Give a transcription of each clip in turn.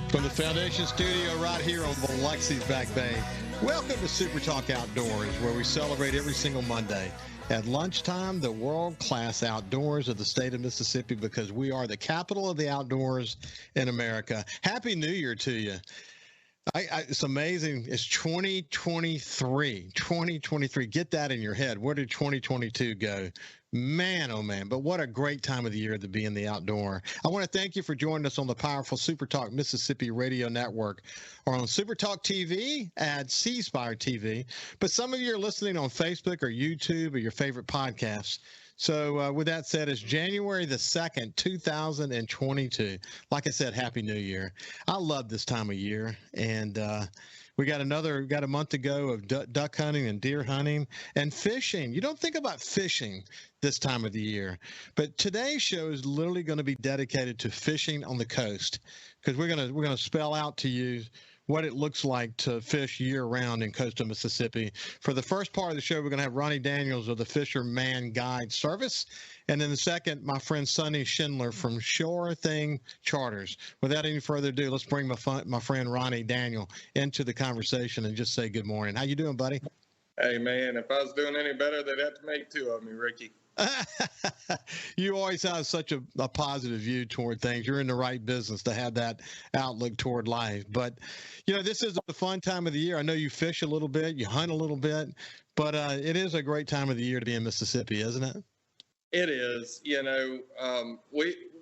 From the Foundation Studio right here on Biloxi's Back Bay, welcome to SuperTalk Outdoors, where we celebrate every single Monday at lunchtime the world-class outdoors of the state of Mississippi, because we are the capital of the outdoors in America. Happy New Year to you. It's amazing. It's 2023. 2023. Get that in your head. Where did 2022 go? Man, oh man, but what a great time of the year to be in the outdoor. I want to thank you for joining us on the powerful SuperTalk Mississippi Radio Network, or on SuperTalk TV at C Spire TV. But some of you are listening on Facebook or YouTube or your favorite podcasts. So with that said, it's January the 2nd, 2022. Like I said, Happy New Year. I love this time of year. And we got a month to go of duck hunting and deer hunting and fishing. You don't think about fishing this time of the year, but today's show is literally going to be dedicated to fishing on the coast, because we're going to spell out to you what it looks like to fish year-round in coastal Mississippi. For the first part of the show, we're going to have Ronnie Daniels of the Fisherman Guide Service. And then the second, my friend Sonny Schindler from Shore Thing Charters. Without any further ado, let's bring my friend Ronnie Daniel into the conversation and just say good morning. How you doing, buddy? Hey, man, if I was doing any better, they'd have to make two of me, Ricky. You always have such a positive view toward things. You're in the right business to have that outlook toward life. But, this is a fun time of the year. I know you fish a little bit, you hunt a little bit, but it is a great time of the year to be in Mississippi, isn't it? It is.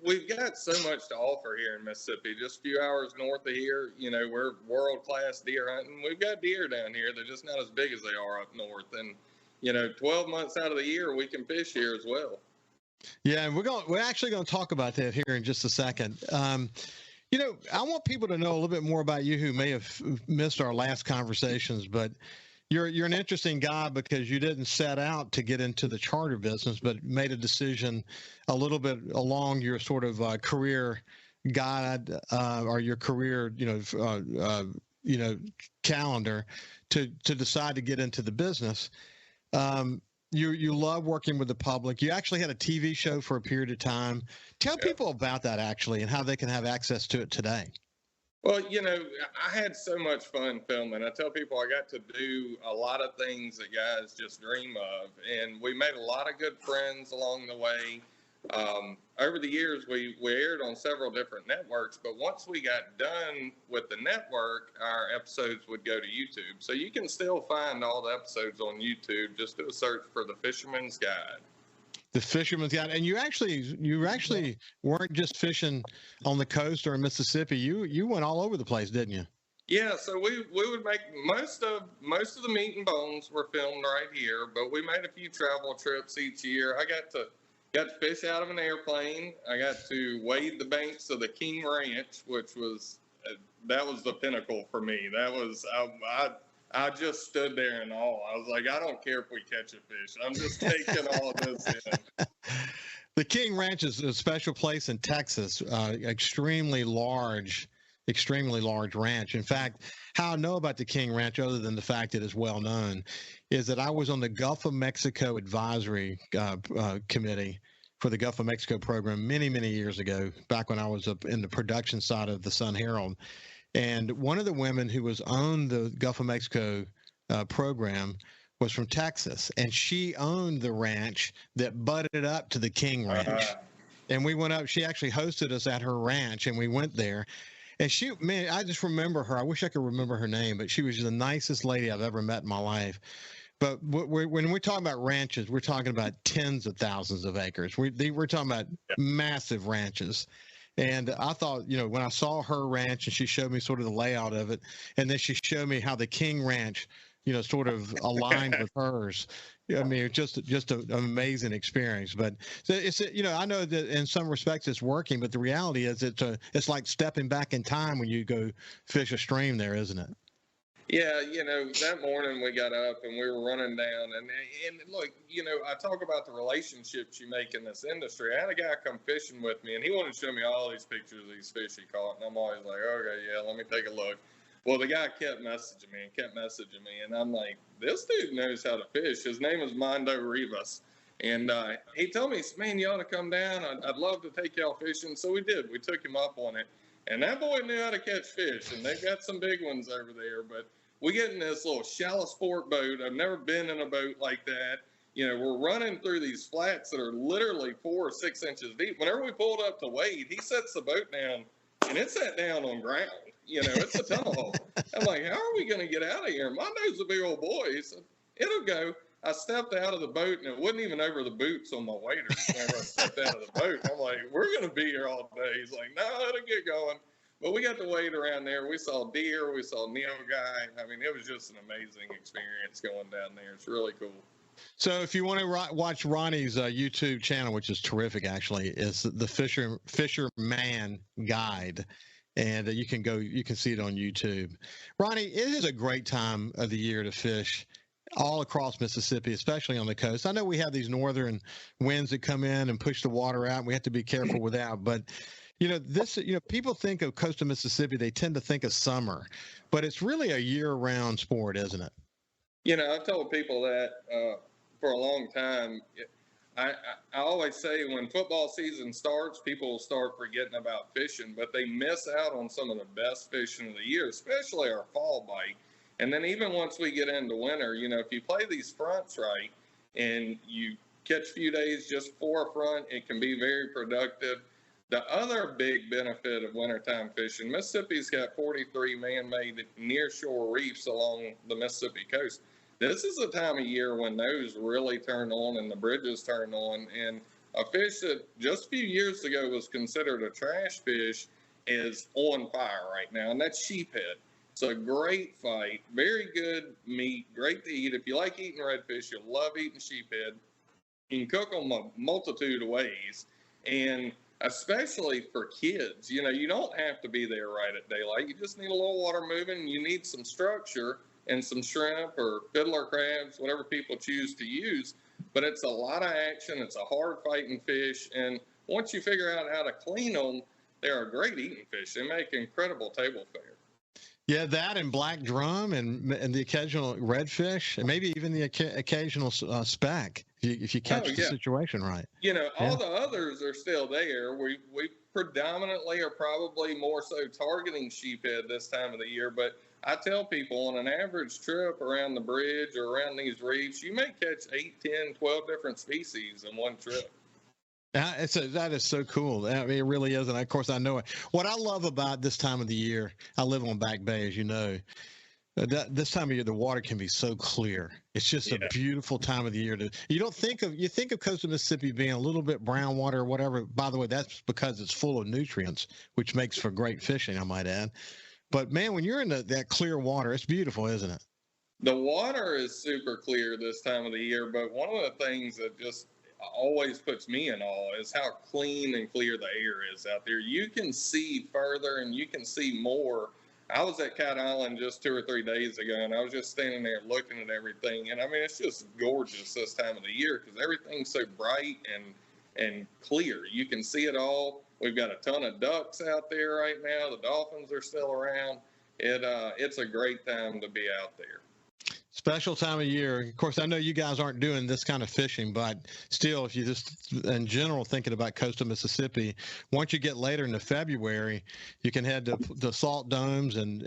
We've got so much to offer here in Mississippi. Just a few hours north of here, we're world-class deer hunting. We've got deer down here. They're just not as big as they are up north. And 12 months out of the year, we can fish here as well. Yeah, and we're actually going to talk about that here in just a second. I want people to know a little bit more about you who may have missed our last conversations, but you're an interesting guy, because you didn't set out to get into the charter business, but made a decision a little bit along your sort of career guide or your career, calendar to decide to get into the business. You love working with the public. You actually had a TV show for a period of time. Tell people about that, actually, and how they can have access to it today. Well, I had so much fun filming. I tell people I got to do a lot of things that guys just dream of, and we made a lot of good friends along the way. Over the years, we aired on several different networks, but once we got done with the network, our episodes would go to YouTube. So you can still find all the episodes on YouTube. Just do a search for The Fisherman's Guide. The Fisherman's Guide. And you actually weren't just fishing on the coast or in Mississippi. You went all over the place, didn't you? Yeah, so we would make most of the meat and bones were filmed right here, but we made a few travel trips each year. I got to fish out of an airplane. I got to wade the banks of the King Ranch, which was the pinnacle for me. That was I just stood there in awe. I was like, I don't care if we catch a fish. I'm just taking all of this in. The King Ranch is a special place in Texas, extremely large ranch. In fact, how I know about the King Ranch, other than the fact that it's well known, is that I was on the Gulf of Mexico Advisory Committee for the Gulf of Mexico program many, many years ago, back when I was up in the production side of the Sun Herald. And one of the women who was on the Gulf of Mexico program was from Texas, and she owned the ranch that butted up to the King Ranch. And we went up. She actually hosted us at her ranch, and we went there. And I just remember her. I wish I could remember her name, but she was the nicest lady I've ever met in my life. But when we're talking about ranches, we're talking about tens of thousands of acres. We're talking about massive ranches. And I thought, when I saw her ranch and she showed me sort of the layout of it, and then she showed me how the King Ranch, sort of aligned with hers. I mean, just an amazing experience. But it's, I know that in some respects it's working, but the reality is it's like stepping back in time when you go fish a stream there, isn't it? Yeah, that morning we got up and we were running down, and look, I talk about the relationships you make in this industry. I had a guy come fishing with me, and he wanted to show me all these pictures of these fish he caught, and I'm always like, okay, yeah, let me take a look. Well, the guy kept messaging me, and I'm like, this dude knows how to fish. His name is Mondo Rivas, and he told me, man, you ought to come down. I'd love to take y'all fishing. So we did. We took him up on it. And that boy knew how to catch fish, and they've got some big ones over there. But we get in this little shallow sport boat. I've never been in a boat like that. We're running through these flats that are literally 4 or 6 inches deep. Whenever we pulled up to wade, he sets the boat down, and it sat down on ground. It's a tomahawk. I'm like, how are we going to get out of here? My nose is a big old boy. He said, it'll go. I stepped out of the boat, and it wasn't even over the boots on my waders whenever I stepped out of the boat. I'm like, we're going to be here all day. He's like, no, it'll get going. But we got to wade around there. We saw deer. We saw nilgai. I mean, it was just an amazing experience going down there. It's really cool. So if you want to watch Ronnie's YouTube channel, which is terrific, actually, is the Fisherman Guide. And you can see it on YouTube. Ronnie, it is a great time of the year to fish all across Mississippi, especially on the coast. I know we have these northern winds that come in and push the water out, and we have to be careful with that. But, people think of coastal Mississippi, they tend to think of summer, but it's really a year-round sport, isn't it? I've told people that for a long time. I always say when football season starts, people will start forgetting about fishing, but they miss out on some of the best fishing of the year, especially our fall bite. And then even once we get into winter, if you play these fronts right and you catch a few days just for a front, it can be very productive. The other big benefit of wintertime fishing, Mississippi's got 43 man-made nearshore reefs along the Mississippi coast. This is the time of year when those really turn on and the bridges turn on. And a fish that just a few years ago was considered a trash fish is on fire right now, and that's sheephead. It's a great fight, very good meat, great to eat. If you like eating redfish, you'll love eating sheephead. You can cook them a multitude of ways, and especially for kids, you don't have to be there right at daylight. You just need a little water moving. You need some structure and some shrimp or fiddler crabs, whatever people choose to use. But it's a lot of action. It's a hard fighting fish. And once you figure out how to clean them, they're a great eating fish. They make incredible table fare. Yeah, that and black drum and the occasional redfish, and maybe even the occasional speck if you catch the situation right. All the others are still there. We predominantly are probably more so targeting sheephead this time of the year, but I tell people on an average trip around the bridge or around these reefs, you may catch 8, 10, 12 different species in one trip. That is so cool. I mean, it really is. And of course, I know it. What I love about this time of the year, I live on Back Bay, as you know. This time of year, the water can be so clear. It's just a beautiful time of the year. You think of coastal Mississippi being a little bit brown water or whatever. By the way, that's because it's full of nutrients, which makes for great fishing, I might add. But man, when you're in that clear water, it's beautiful, isn't it? The water is super clear this time of the year, but one of the things that just always puts me in awe is how clean and clear the air is out there. You can see further and you can see more. I was at Cat Island just 2 or 3 days ago, and I was just standing there looking at everything. And I mean, it's just gorgeous this time of the year because everything's so bright and clear. You can see it all. We've got a ton of ducks out there right now. The dolphins are still around. It's a great time to be out there. Special time of year. Of course, I know you guys aren't doing this kind of fishing, but still, if you just, in general, thinking about coastal Mississippi, once you get later into February, you can head to the salt domes and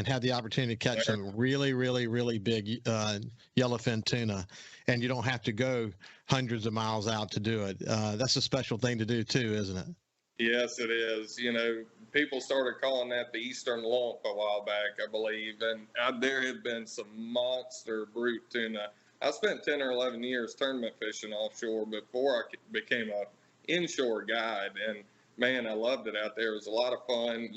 have the opportunity to catch some really, really, really big yellowfin tuna, and you don't have to go hundreds of miles out to do it. That's a special thing to do too, isn't it? Yes, it is. People started calling that the Eastern Lump a while back, I believe, and there had been some monster brute tuna. I spent 10 or 11 years tournament fishing offshore before I became an inshore guide, and man, I loved it out there. It was a lot of fun.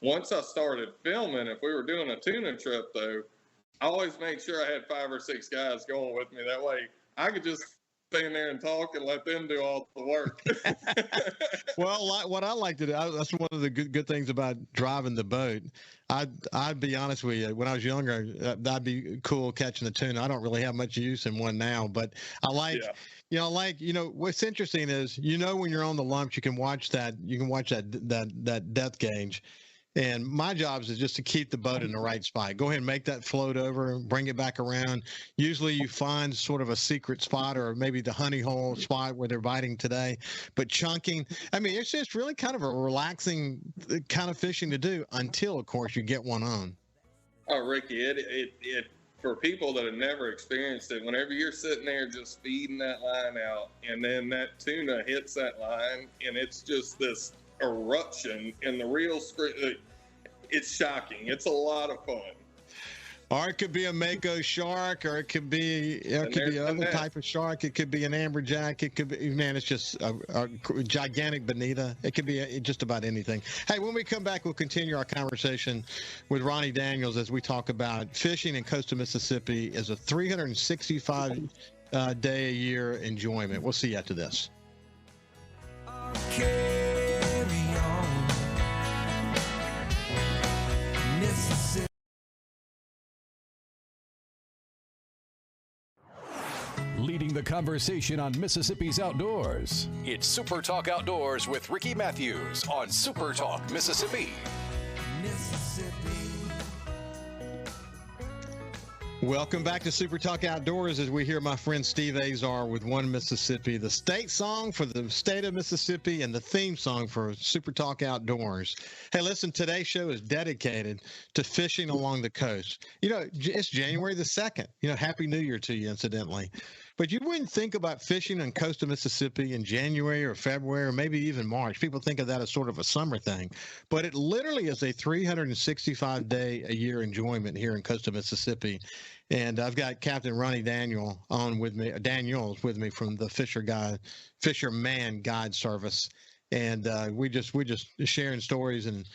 Once I started filming, if we were doing a tuna trip, though, I always made sure I had 5 or 6 guys going with me. That way I could just stand there and talk and let them do all the work. Well, what I like to do, that's one of the good things about driving the boat. I'd be honest with you, when I was younger, that'd be cool catching the tuna. I don't really have much use in one now, but I like, what's interesting is, when you're on the lumps, you can watch that depth gauge. And my job is just to keep the boat in the right spot. Go ahead and make that float over, bring it back around. Usually you find sort of a secret spot or maybe the honey hole spot where they're biting today. But chunking, I mean, it's just really kind of a relaxing kind of fishing to do until, of course, you get one on. Oh, Ricky, it for people that have never experienced it, whenever you're sitting there just feeding that line out and then that tuna hits that line and it's just this eruption in the reel screen, it's shocking. It's a lot of fun. Or it could be a mako shark, or it could be other type of shark. It could be an amberjack. It could be, man, it's just a gigantic bonita. It could be just about anything. Hey, when we come back, we'll continue our conversation with Ronnie Daniels as we talk about fishing in coastal Mississippi as a 365 day a year enjoyment. We'll see you after this. Leading the conversation on Mississippi's outdoors. It's Super Talk Outdoors with Ricky Matthews on Super Talk Mississippi. Welcome back to Super Talk Outdoors as we hear my friend Steve Azar with One Mississippi, the state song for the state of Mississippi and the theme song for Super Talk Outdoors. Hey, listen, today's show is dedicated to fishing along the coast. You know, it's January the 2nd. You know, Happy New Year to you, incidentally. But you wouldn't think about fishing on coastal Mississippi in January or February or maybe even March. People think of that as sort of a summer thing. But it literally is a 365-day-a-year enjoyment here in coastal Mississippi. And I've got Captain Ronnie Daniels with me from the Fisherman Guide Service. And we just sharing stories and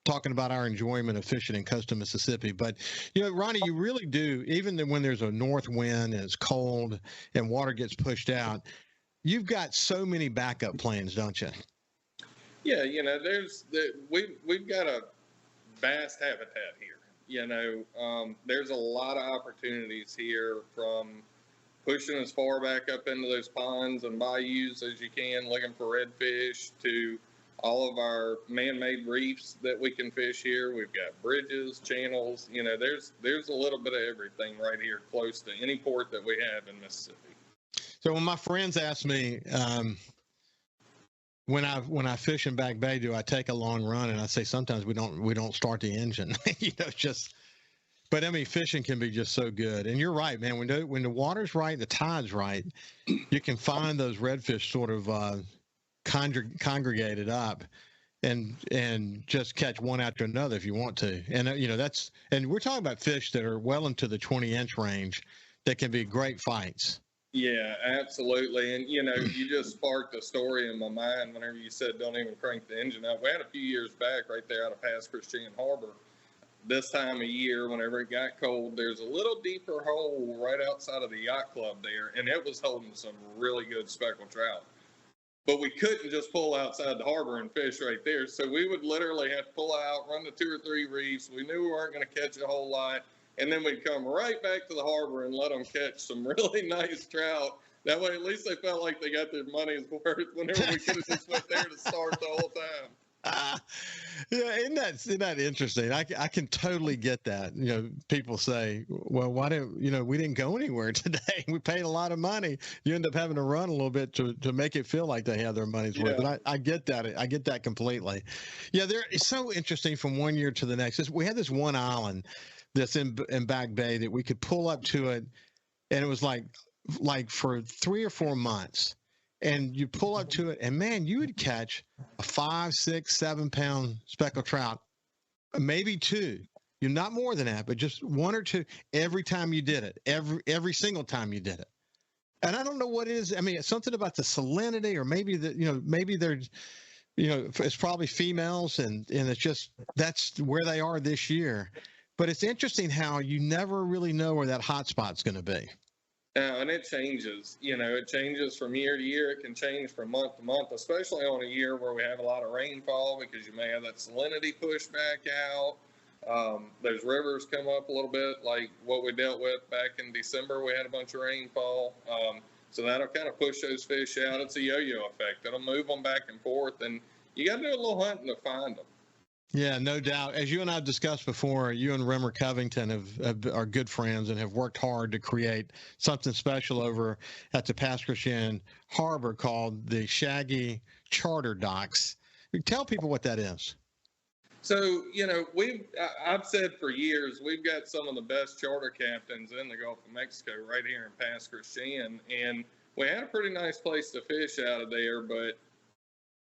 talking about our enjoyment of fishing in coastal Mississippi. But, you know, Ronnie, you really do, even when there's a north wind and it's cold and water gets pushed out, you've got so many backup plans, don't you? Yeah, you know, we've got a vast habitat here. You know, there's a lot of opportunities here, from pushing as far back up into those ponds and bayous as you can, looking for redfish, to all of our man-made reefs that we can fish here. We've got bridges, channels. You know, there's a little bit of everything right here close to any port that we have in Mississippi. So when my friends ask me, when I fish in Back Bay, do I take a long run? And I say sometimes we don't start the engine. You know, but I mean, fishing can be just so good. And you're right, man. When the water's right, the tide's right, you can find those redfish sort of congregated up and just catch one after another if you want to. And you know, and we're talking about fish that are well into the 20-inch range that can be great fights. Yeah, absolutely. And you know, you just sparked a story in my mind whenever you said don't even crank the engine up. We had a few years back right there out of Pass Christian Harbor. This time of year, whenever it got cold, there's a little deeper hole right outside of the yacht club there, and it was holding some really good speckled trout. But we couldn't just pull outside the harbor and fish right there. So we would literally have to pull out, run the 2 or 3 reefs. We knew we weren't going to catch a whole lot. And then we'd come right back to the harbor and let them catch some really nice trout. That way, at least they felt like they got their money's worth whenever we could have just went there to start the whole time. Yeah, isn't that interesting? I can totally get that. You know, people say, well, why didn't, you know, we didn't go anywhere today. We paid a lot of money. You end up having to run a little bit to make it feel like they have their money's worth. But I get that. I get that completely. Yeah, it's so interesting from one year to the next. We had this one island that's in Back Bay that we could pull up to it, and it was like for 3 or 4 months. And you pull up to it, and man, you would catch a 5, 6, 7 pound speckled trout, maybe 2. You're not more than that, but just 1 or 2 every time you did it, every single time you did it. And I don't know what it is. I mean, it's something about the salinity, or maybe there's, you know, it's probably females, and it's just that's where they are this year. But it's interesting how you never really know where that hot spot's going to be. And it changes, you know, it changes from year to year. It can change from month to month, especially on a year where we have a lot of rainfall, because you may have that salinity push back out. Those rivers come up a little bit, like what we dealt with back in December. We had a bunch of rainfall. So that'll kind of push those fish out. It's a yo-yo effect. It'll move them back and forth, and you got to do a little hunting to find them. Yeah, no doubt. As you and I have discussed before, you and Rimmer Covington are good friends and have worked hard to create something special over at the Pasquishan Harbor called the Shaggy Charter Docks. Tell people what that is. So, I've said for years, we've got some of the best charter captains in the Gulf of Mexico right here in Pasquishan. And we had a pretty nice place to fish out of there, but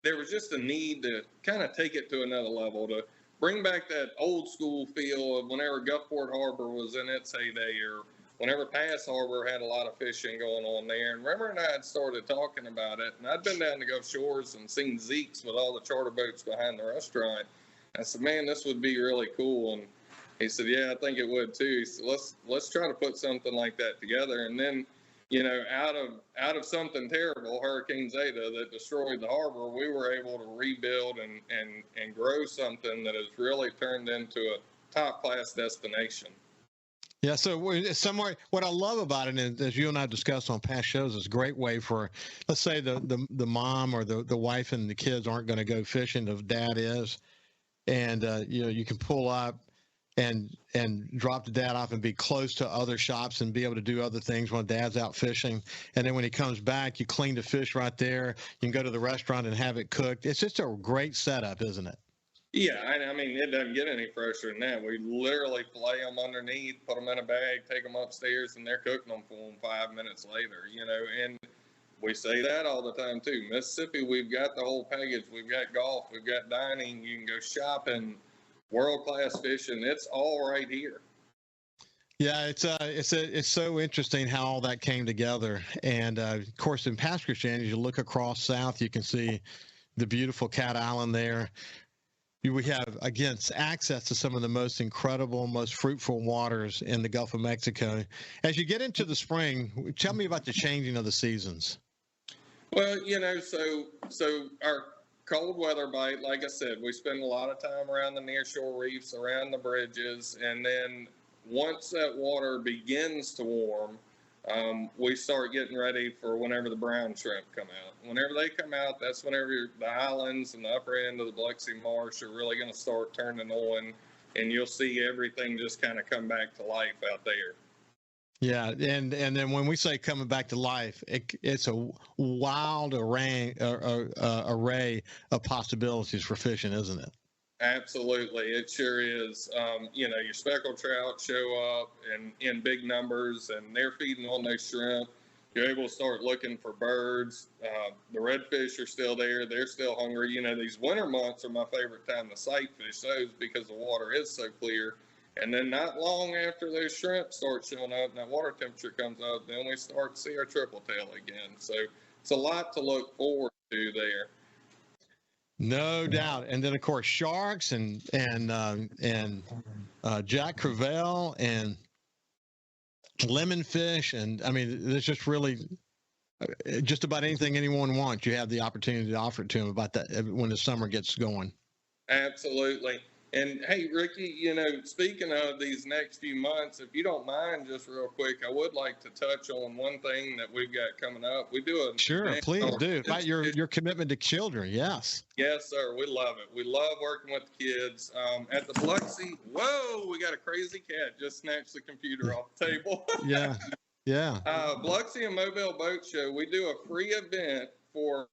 there was just a need to kind of take it to another level, to bring back that old school feel of whenever Gulfport Harbor was in its heyday, or whenever Pass Harbor had a lot of fishing going on there. And Rimmer and I had started talking about it, and I'd been down to Gulf Shores and seen Zeke's with all the charter boats behind the restaurant. I said, man, this would be really cool. And he said, yeah, I think it would too. He said, let's try to put something like that together. And then, out of something terrible, Hurricane Zeta, that destroyed the harbor, we were able to rebuild and grow something that has really turned into a top class destination. Yeah, so somewhere, what I love about it is, as you and I discussed on past shows, it's a great way for, let's say the mom or the wife and the kids aren't going to go fishing if dad is, and you can pull up and drop the dad off and be close to other shops and be able to do other things when dad's out fishing. And then when he comes back, you clean the fish right there. You can go to the restaurant and have it cooked. It's just a great setup, isn't it? Yeah, I mean, it doesn't get any fresher than that. We literally fillet them underneath, put them in a bag, take them upstairs, and they're cooking them for them 5 minutes later, and we say that all the time too. Mississippi, we've got the whole package. We've got golf, we've got dining, you can go shopping, world-class fishing. It's all right here. Yeah, it's so interesting how all that came together. And of course, in Pasquishan, as you look across south, you can see the beautiful Cat Island there. We have, again, access to some of the most incredible, most fruitful waters in the Gulf of Mexico. As you get into the spring, tell me about the changing of the seasons. Well, so our cold weather bite, like I said, we spend a lot of time around the nearshore reefs, around the bridges, and then once that water begins to warm, we start getting ready for whenever the brown shrimp come out. Whenever they come out, that's whenever the islands and the upper end of the Biloxi Marsh are really going to start turning on, and you'll see everything just kind of come back to life out there. Yeah, and then when we say coming back to life, it's a wild array of possibilities for fishing, isn't it? Absolutely, it sure is. Your speckled trout show up in big numbers, and they're feeding on those shrimp. You're able to start looking for birds. The redfish are still there. They're still hungry. These winter months are my favorite time to sight fish those because the water is so clear. And then not long after those shrimp start showing up and that water temperature comes up, then we start to see our triple tail again. So it's a lot to look forward to there. No doubt. And then, of course, sharks and Jack Crevalle and lemonfish. And, I mean, there's just really just about anything anyone wants. You have the opportunity to offer it to them about that when the summer gets going. Absolutely. And, hey, Ricky, speaking of these next few months, if you don't mind, just real quick, I would like to touch on one thing that we've got coming up. We do a Sure, please do. About your commitment to children, yes. Yes, sir. We love it. We love working with the kids. At the Biloxi, whoa, we got a crazy cat just snatched the computer off the table. Yeah. Biloxi and Mobile Boat Show, we do a free event for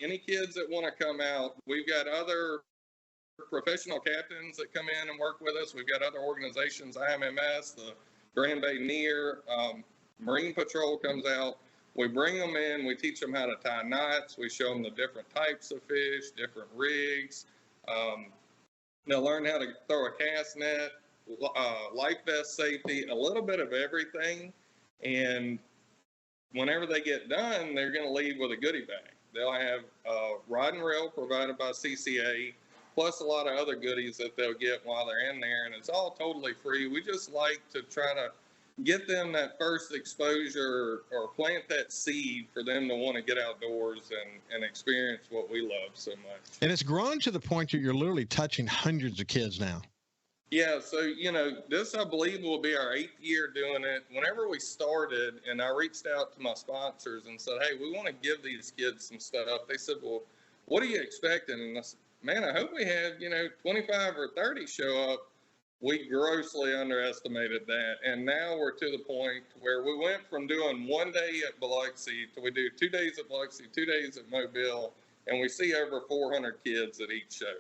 any kids that want to come out. We've got other professional captains that come in and work with us. We've got other organizations, IMMS, the Grand Bay Near, Marine Patrol comes out. We bring them in, we teach them how to tie knots, we show them the different types of fish, different rigs. They'll learn how to throw a cast net, life vest safety, a little bit of everything. And whenever they get done, they're going to leave with a goodie bag. They'll have rod and reel provided by CCA, plus a lot of other goodies that they'll get while they're in there, and it's all totally free. We just like to try to get them that first exposure or plant that seed for them to want to get outdoors and experience what we love so much. And it's grown to the point that you're literally touching hundreds of kids now. Yeah, so, this, I believe, will be our 8th year doing it. Whenever we started, and I reached out to my sponsors and said, hey, we want to give these kids some stuff. They said, well, what are you expecting? And I said, man, I hope we have, 25 or 30 show up. We grossly underestimated that. And now we're to the point where we went from doing 1 day at Biloxi to we do 2 days at Biloxi, 2 days at Mobile, and we see over 400 kids at each show.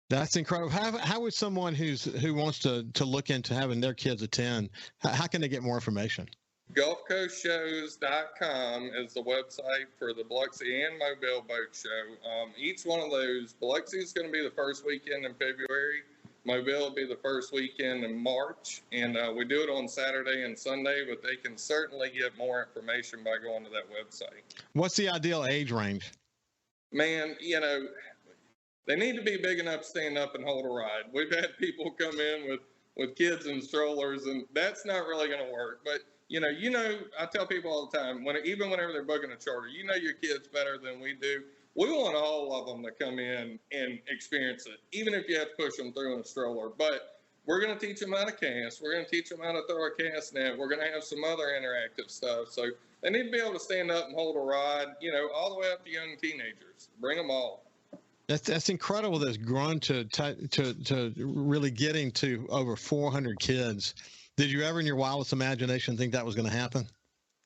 That's incredible. How would someone who wants to look into having their kids attend, how can they get more information? GulfCoastShows.com is the website for the Biloxi and Mobile Boat Show. Each one of those, Biloxi is going to be the first weekend in February. Mobile will be the first weekend in March. And we do it on Saturday and Sunday, but they can certainly get more information by going to that website. What's the ideal age range? Man, they need to be big enough to stand up and hold a ride. We've had people come in with kids and strollers, and that's not really going to work. But I tell people all the time, even whenever they're booking a charter, your kids better than we do. We want all of them to come in and experience it, even if you have to push them through in a stroller. But we're going to teach them how to cast. We're going to teach them how to throw a cast net. We're going to have some other interactive stuff. So they need to be able to stand up and hold a ride, all the way up to young teenagers. Bring them all. That's incredible. That's grown to really getting to over 400 kids. Did you ever in your wildest imagination think that was going to happen?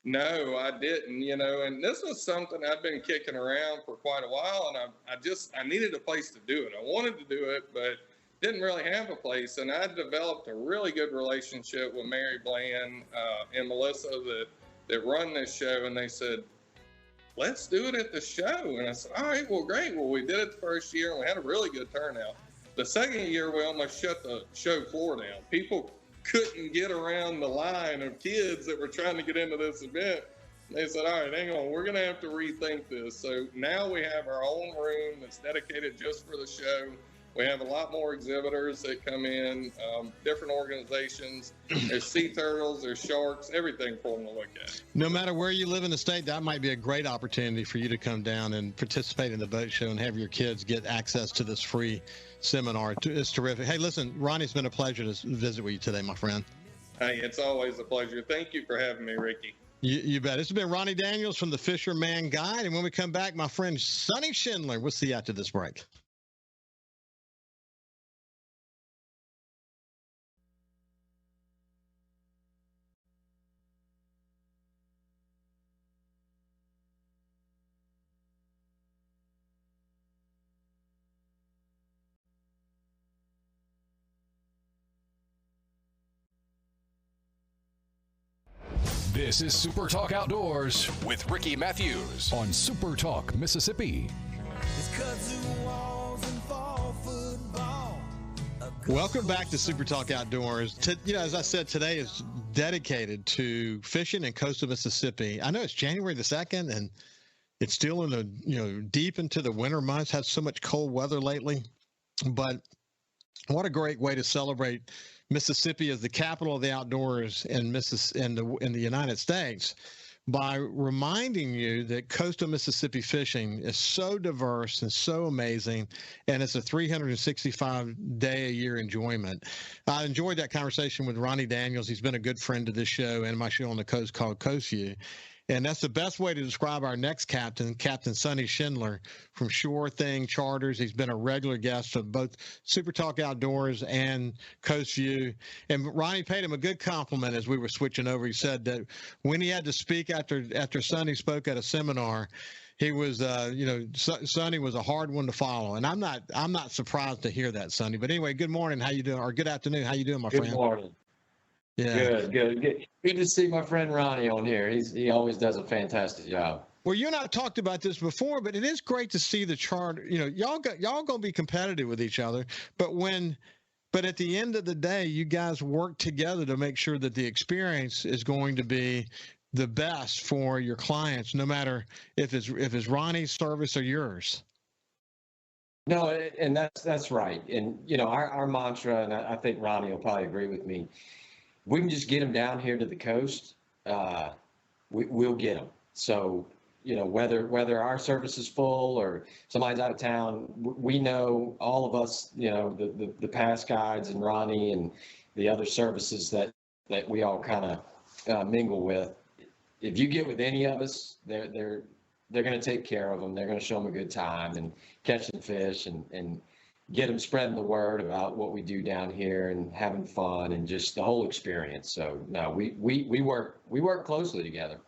No, I didn't, and this was something I've been kicking around for quite a while, and I needed a place to do it. I wanted to do it, but didn't really have a place, and I developed a really good relationship with Mary Bland and Melissa that run this show, and they said, let's do it at the show. And I said, all right, well, great. Well, we did it the first year, and we had a really good turnout. The second year, we almost shut the show floor down. People couldn't get around the line of kids that were trying to get into this event. They said, all right, hang on, we're going to have to rethink this. So now we have our own room that's dedicated just for the show. We have a lot more exhibitors that come in, different organizations. There's sea turtles, there's sharks, everything for them to look at. No matter where you live in the state, that might be a great opportunity for you to come down and participate in the boat show and have your kids get access to this free seminar. It's terrific. Hey, listen, Ronnie, it's been a pleasure to visit with you today, my friend. Hey, it's always a pleasure. Thank you for having me, Ricky. You bet. This has been Ronnie Daniels from the Fisherman Guide. And when we come back, my friend Sonny Schindler. We'll see you after this break. This is Super Talk Outdoors with Ricky Matthews on Super Talk, Mississippi. Welcome back to Super Talk Outdoors. As I said, today is dedicated to fishing in coastal Mississippi. I know it's January the 2nd, and it's still in the deep into the winter months. Had so much cold weather lately, but what a great way to celebrate Mississippi as the capital of the outdoors in the United States by reminding you that coastal Mississippi fishing is so diverse and so amazing, and it's a 365-day-a-year enjoyment. I enjoyed that conversation with Ronnie Daniels. He's been a good friend to this show and my show on the coast called Coast View. And that's the best way to describe our next captain, Captain Sonny Schindler from Shore Thing Charters. He's been a regular guest of both Super Talk Outdoors and Coast View. And Ronnie paid him a good compliment as we were switching over. He said that when he had to speak after Sonny spoke at a seminar, he was, Sonny was a hard one to follow. And I'm not surprised to hear that, Sonny. But anyway, good morning. How you doing? Or good afternoon. How you doing, my friend? Good morning. Yeah. Good to see my friend Ronnie on here. He always does a fantastic job. Well, you and I talked about this before, but it is great to see the charter. Y'all gonna be competitive with each other, but at the end of the day, you guys work together to make sure that the experience is going to be the best for your clients, no matter if it's Ronnie's service or yours. No, and that's right. And our mantra, and I think Ronnie will probably agree with me. We can just get them down here to the coast. We'll get them. So, whether our service is full or somebody's out of town, we know, all of us, the past guides and Ronnie and the other services that we all kind of mingle with. If you get with any of us, they're going to take care of them. They're going to show them a good time and catching fish and get them spreading the word about what we do down here and having fun and just the whole experience. So no, we work closely together.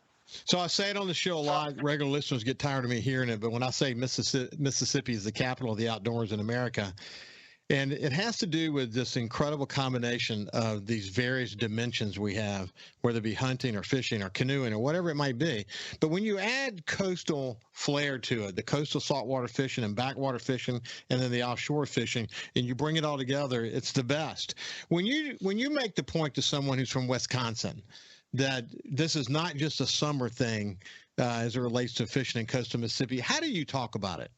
So I say it on the show a lot. Regular listeners get tired of me hearing it, but when I say Mississippi is the capital of the outdoors in America, and it has to do with this incredible combination of these various dimensions we have, whether it be hunting or fishing or canoeing or whatever it might be. But when you add coastal flair to it, the coastal saltwater fishing and backwater fishing, and then the offshore fishing, and you bring it all together, it's the best. When you make the point to someone who's from Wisconsin that this is not just a summer thing as it relates to fishing in coastal Mississippi, how do you talk about it?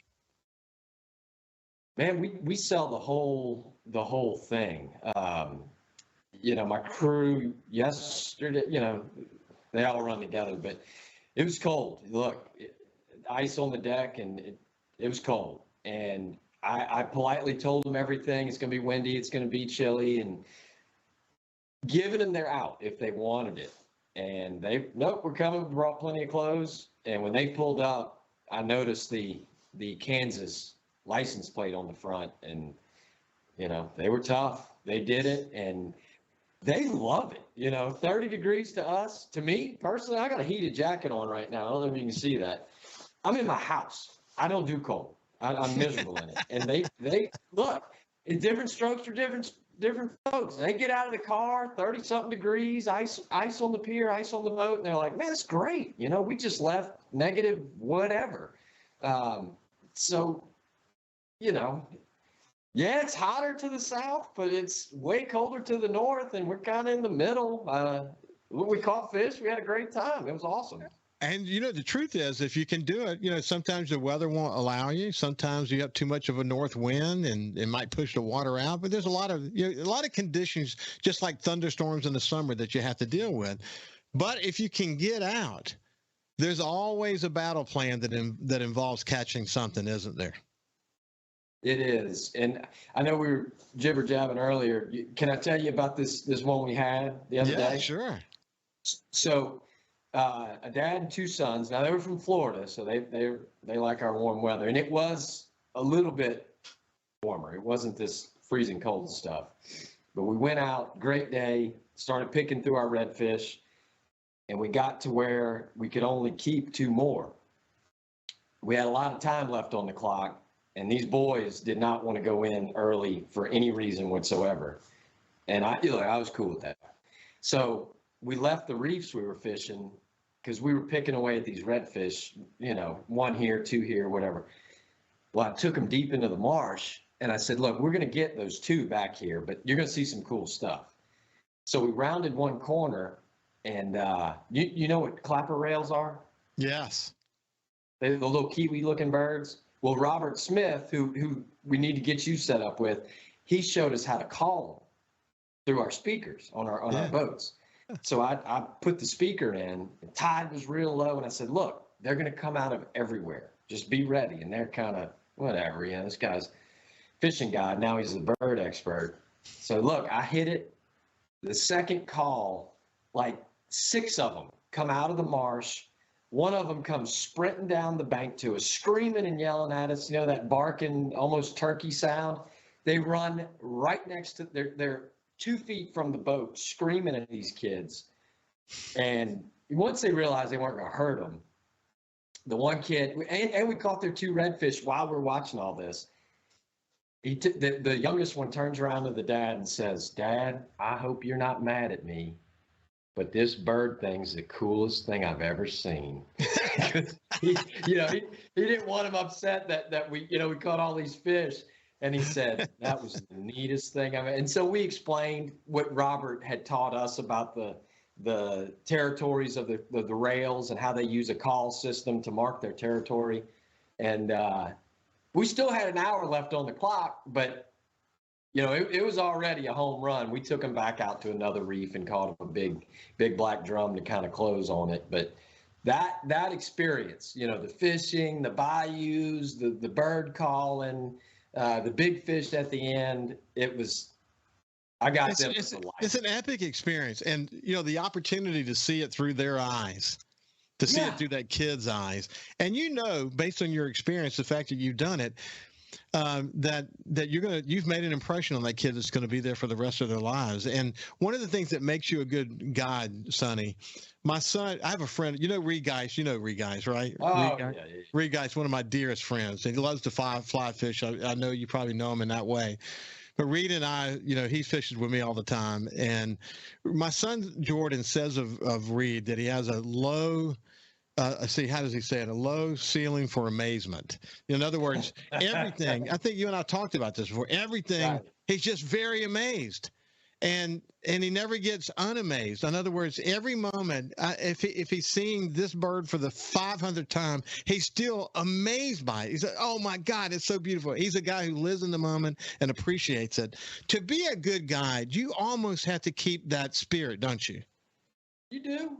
Man, we sell the whole thing. My crew yesterday, they all run together, but it was cold. Look, ice on the deck, and it was cold. And I politely told them everything. It's going to be windy. It's going to be chilly, and giving them their out if they wanted it. And nope, we're coming. Brought plenty of clothes. And when they pulled up, I noticed the Kansas license plate on the front, and they were tough. They did it, and they love it. 30 degrees to us, to me personally, I got a heated jacket on right now. I don't know if you can see that. I'm in my house. I don't do cold. I'm miserable in it. And they look, in different strokes for different folks. They get out of the car, 30 something degrees, ice on the pier, ice on the boat, and they're like, man, it's great. We just left negative whatever. So yeah, it's hotter to the south, but it's way colder to the north, and we're kind of in the middle. We caught fish. We had a great time. It was awesome. And the truth is, if you can do it, sometimes the weather won't allow you. Sometimes you have too much of a north wind, and it might push the water out. But there's a lot of conditions, just like thunderstorms in the summer, that you have to deal with. But if you can get out, there's always a battle plan that involves catching something, isn't there? It is. And I know we were jibber-jabbing earlier. Can I tell you about this one we had the other day? Yeah, sure. So a dad and two sons. Now, they were from Florida, so they like our warm weather. And it was a little bit warmer. It wasn't this freezing cold stuff. But we went out, great day, started picking through our redfish, and we got to where we could only keep two more. We had a lot of time left on the clock. And these boys did not want to go in early for any reason whatsoever. And I was cool with that. So we left the reefs we were fishing because we were picking away at these redfish, one here, two here, whatever. Well, I took them deep into the marsh, and I said, look, we're going to get those two back here, but you're going to see some cool stuff. So we rounded one corner, and you know what clapper rails are? Yes. They're the little kiwi-looking birds. Well, Robert Smith, who we need to get you set up with, he showed us how to call them through our speakers on our boats. So I put the speaker in. The tide was real low, and I said, look, they're going to come out of everywhere. Just be ready. And they're kind of, whatever, this guy's fishing guy. Now he's a bird expert. So, look, I hit it. The second call, like 6 of them come out of the marsh. One of them comes sprinting down the bank to us, screaming and yelling at us, that barking, almost turkey sound. They run right next to, they're 2 feet from the boat, screaming at these kids. And once they realized they weren't going to hurt them, the one kid, and we caught their 2 redfish while we're watching all this. The youngest one turns around to the dad and says, Dad, I hope you're not mad at me, but this bird thing's the coolest thing I've ever seen. he didn't want him upset that we caught all these fish. And he said, that was the neatest thing I've ever. And so we explained what Robert had taught us about the territories of the rails and how they use a call system to mark their territory. And we still had an hour left on the clock, but it was already a home run. We took him back out to another reef and caught him a big black drum to kind of close on it. But that experience, the fishing, the bayous, the bird calling, the big fish at the end, I got them for life. It's an epic experience. And, the opportunity to see it through their eyes, to see it through that kid's eyes. And based on your experience, the fact that you've done it, that you've made an impression on that kid that's going to be there for the rest of their lives. And one of the things that makes you a good guide, Sonny, my son, I have a friend, Reed Geis, Reed Geis, right? Oh, Reed, yeah. Reed Geis, one of my dearest friends, and he loves to fly fish. I know you probably know him in that way. But Reed and I, he fishes with me all the time. And my son Jordan says of Reed that he has a low, how does he say it? A low ceiling for amazement. In other words, everything, I think you and I talked about this before, everything, right. He's just very amazed. And he never gets unamazed. In other words, every moment, if he's seeing this bird for the 500th time, he's still amazed by it. He's like, oh, my God, it's so beautiful. He's a guy who lives in the moment and appreciates it. To be a good guide, you almost have to keep that spirit, don't you? You do,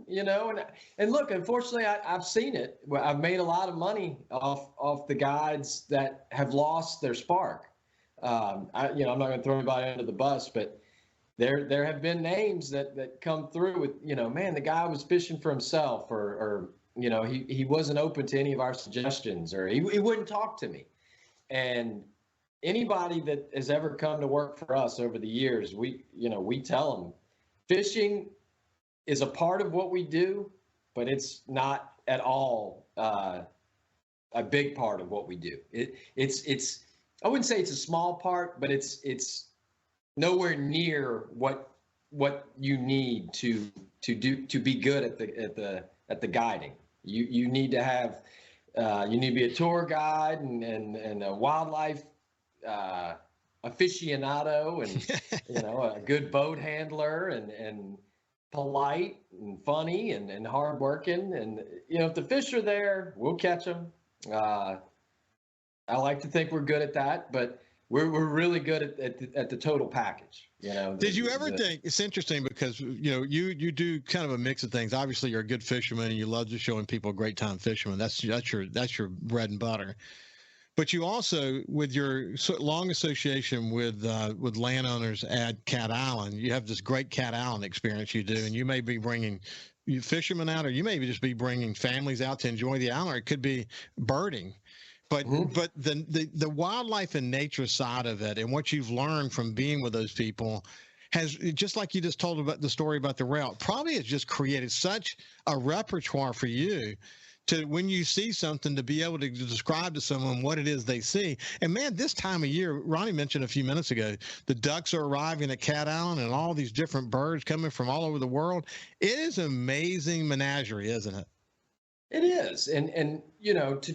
and look, unfortunately, I've seen it. I've made a lot of money off the guides that have lost their spark. I'm not going to throw anybody under the bus, but there have been names that come through with, man, the guy was fishing for himself, or he wasn't open to any of our suggestions, or he wouldn't talk to me. And anybody that has ever come to work for us over the years, we tell them fishing is a part of what we do, but it's not at all a big part of what we do. It's I wouldn't say it's a small part, but it's nowhere near what you need to be good at the guiding. You need to have you need to be a tour guide and a wildlife aficionado, and a good boat handler, and polite and funny and hardworking. And if the fish are there, we'll catch them. I like to think we're good at that, but we're really good at the total package. Did you ever think, it's interesting because you do kind of a mix of things. Obviously, you're a good fisherman and you love just showing people a great time fisherman. That's your bread and butter. But you also, with your long association with landowners at Cat Island, you have this great Cat Island experience you do, and you may be bringing fishermen out, or you may just be bringing families out to enjoy the island, or it could be birding. But the wildlife and nature side of it, and what you've learned from being with those people, has, just like you just told about the story about the rail, probably has just created such a repertoire for you to, when you see something, to be able to describe to someone what it is they see. And man, this time of year, Ronnie mentioned a few minutes ago, the ducks are arriving at Cat Island and all these different birds coming from all over the world. It is an amazing menagerie, isn't it? It is. And to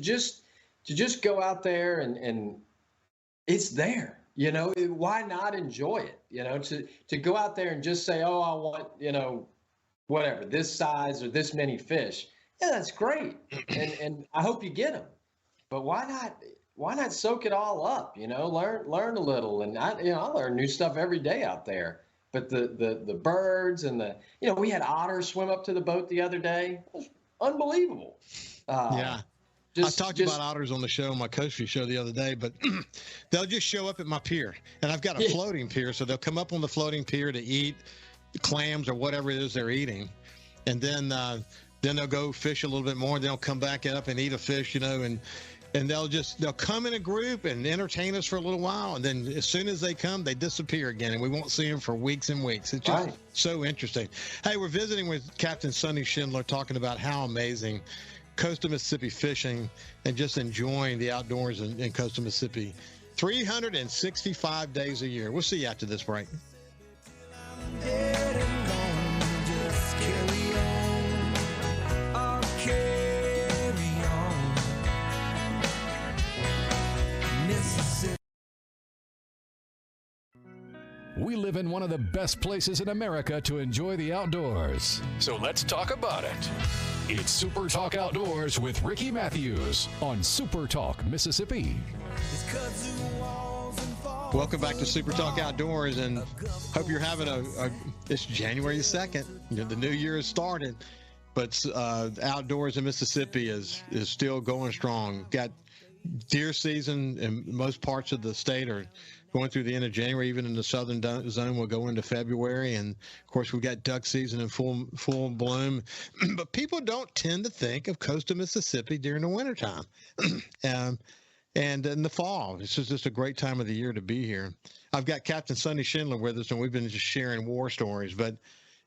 just go out there and it's there, why not enjoy it? To go out there and just say, oh, I want, whatever, this size or this many fish. Yeah, that's great. And I hope you get them, but why not soak it all up, learn a little. And I learn new stuff every day out there, but the birds and we had otters swim up to the boat the other day. It was unbelievable. Yeah. I talked about otters on the show, my Coast View show the other day, but they'll just show up at my pier, and I've got a floating pier. So they'll come up on the floating pier to eat clams or whatever it is they're eating. And then they'll go fish a little bit more. Then they'll come back up and eat a fish, and they'll come in a group and entertain us for a little while. And then as soon as they come, they disappear again, and we won't see them for weeks and weeks. It's just so interesting. Hey, we're visiting with Captain Sonny Schindler, talking about how amazing coastal Mississippi fishing and just enjoying the outdoors in coastal Mississippi 365 days a year. We'll see you after this break. We live in one of the best places in America to enjoy the outdoors. So let's talk about it. It's Super Talk Outdoors with Ricky Matthews on Super Talk Mississippi. Welcome back to Super Talk Outdoors, and hope you're having it's January 2nd. The new year has started, but outdoors in Mississippi is still going strong. Got deer season in most parts of the state are going through the end of January. Even in the southern zone, we'll go into February. And, of course, we've got duck season in full bloom. But people don't tend to think of coastal Mississippi during the wintertime. And in the fall, this is just a great time of the year to be here. I've got Captain Sonny Schindler with us, and we've been just sharing war stories. But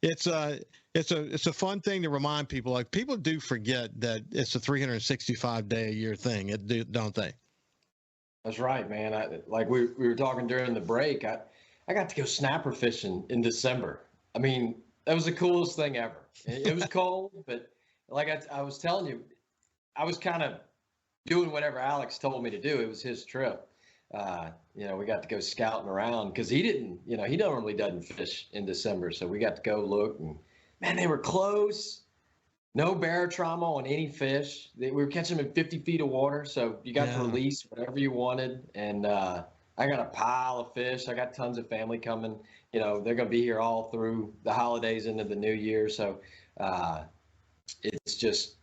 it's a fun thing to remind people. Like, people do forget that it's a 365-day-a-year thing, don't they? That's right, man. Like we were talking during the break. I got to go snapper fishing in December. I mean, that was the coolest thing ever. It was cold, but like I was telling you, I was kind of doing whatever Alex told me to do. It was his trip. We got to go scouting around because he normally doesn't fish in December. So we got to go look, and man, they were close. No barotrauma on any fish. We were catching them in 50 feet of water. So you got to release whatever you wanted. And I got a pile of fish. I got tons of family coming. They're going to be here all through the holidays into the new year. So it's just,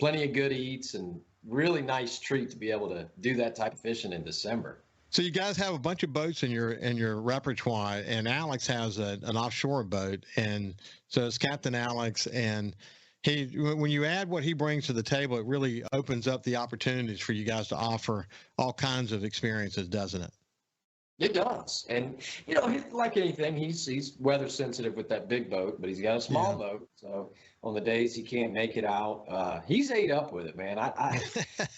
plenty of good eats and really nice treat to be able to do that type of fishing in December. So you guys have a bunch of boats in your repertoire, and Alex has an offshore boat, and so it's Captain Alex. And when you add what he brings to the table, it really opens up the opportunities for you guys to offer all kinds of experiences, doesn't it? It does. And, like anything, he's weather sensitive with that big boat, but he's got a small boat. So on the days he can't make it out, he's ate up with it, man. I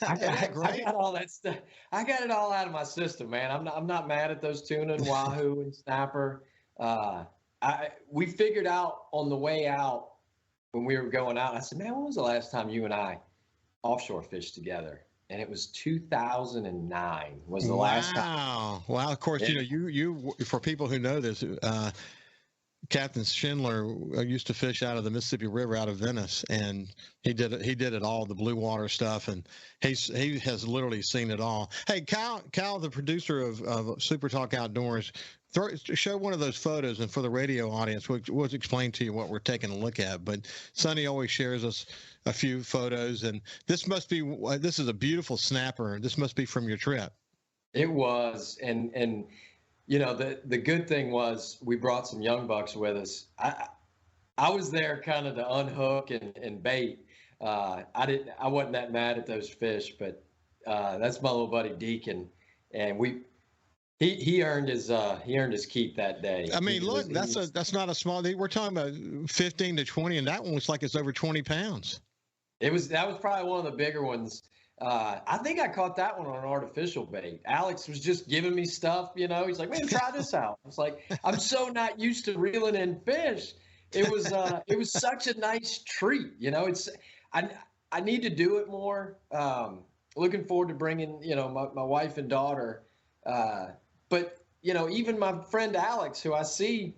got all that stuff. I got it all out of my system, man. I'm not mad at those tuna and wahoo and snapper. We figured out on the way out when we were going out, I said, man, when was the last time you and I offshore fished together? And it was 2009 was the last time. Wow. Of course, you for people who know this, Captain Schindler used to fish out of the Mississippi River out of Venice, and he did it all, the blue water stuff, and he has literally seen it all. Hey, Kyle, the producer of Super Talk Outdoors, show one of those photos, and for the radio audience, we'll explain to you what we're taking a look at. But Sonny always shares us a few photos, and this is a beautiful snapper. This must be from your trip. It was, and the good thing was we brought some young bucks with us. I was there kind of to unhook and bait. I wasn't that mad at those fish, but that's my little buddy Deacon, and he earned his keep that day. I mean, look, that's not a small. We're talking about 15 to 20, and that one looks like it's over 20 pounds. That was probably one of the bigger ones. I think I caught that one on an artificial bait. Alex was just giving me stuff, he's like, man, try this out. I was like, I'm so not used to reeling in fish. It was such a nice treat. I need to do it more. Looking forward to bringing, my wife and daughter. But even my friend Alex, who I see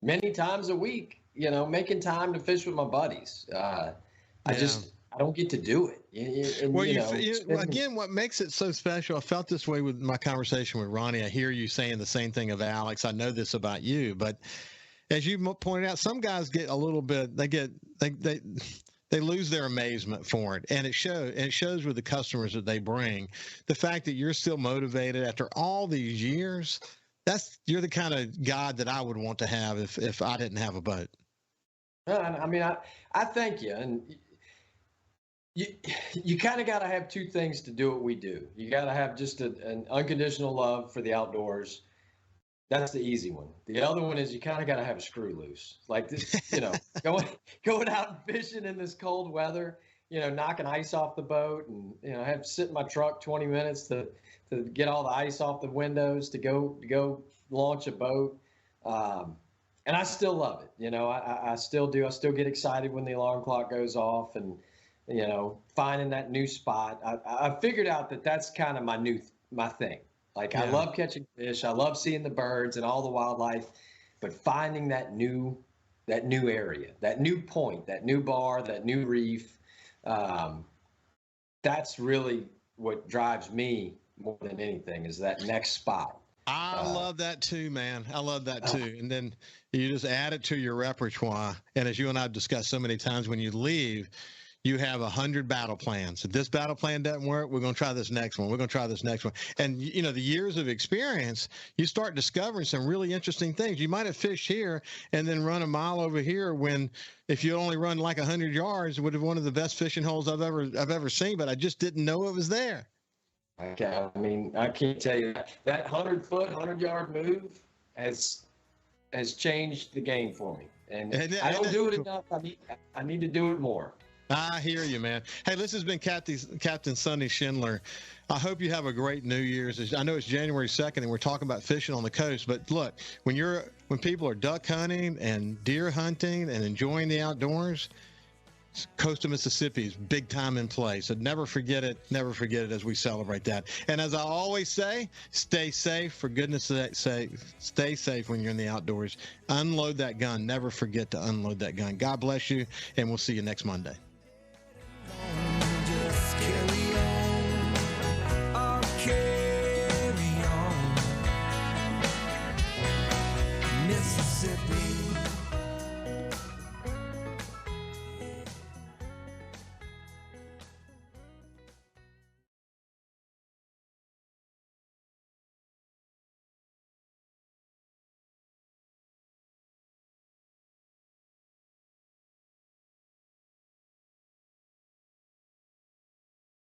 many times a week, making time to fish with my buddies. I don't get to do it. And, again, what makes it so special, I felt this way with my conversation with Ronnie. I hear you saying the same thing of Alex. I know this about you, but as you pointed out, some guys get a little bit, they lose their amazement for it. And it shows with the customers that they bring. The fact that you're still motivated after all these years, you're the kind of God that I would want to have if I didn't have a boat. I mean, I thank you. And you kind of got to have two things to do what we do. You got to have just an unconditional love for the outdoors. That's the easy one. The other one is you kind of got to have a screw loose. Like this, going out and fishing in this cold weather, knocking ice off the boat, and I have to sit in my truck 20 minutes to get all the ice off the windows to go launch a boat. And I still love it. I still do. I still get excited when the alarm clock goes off, and finding that new spot. I figured out that that's kind of my thing. Like, I love catching fish. I love seeing the birds and all the wildlife, but finding that new area, that new point, that new bar, that new reef, that's really what drives me more than anything, is that next spot. I love that too, man. I love that too. And then you just add it to your repertoire. And as you and I have discussed so many times, when you leave, you have 100 battle plans. If this battle plan doesn't work, we're going to try this next one. We're going to try this next one. And, the years of experience, you start discovering some really interesting things. You might have fished here and then run a mile over here when, if you only run like 100 yards, it would have one of the best fishing holes I've ever seen, but I just didn't know it was there. Okay, I mean, I can't tell you that 100-foot, 100-yard move has changed the game for me, and I don't do it enough. I need to do it more. I hear you, man. Hey, this has been Captain Sonny Schindler. I hope you have a great New Year's. I know it's January 2nd, and we're talking about fishing on the coast. But look, when people are duck hunting and deer hunting and enjoying the outdoors, coast of Mississippi is big time in play. So never forget it. Never forget it as we celebrate that. And as I always say, stay safe. For goodness sake, stay safe when you're in the outdoors. Unload that gun. Never forget to unload that gun. God bless you, and we'll see you next Monday.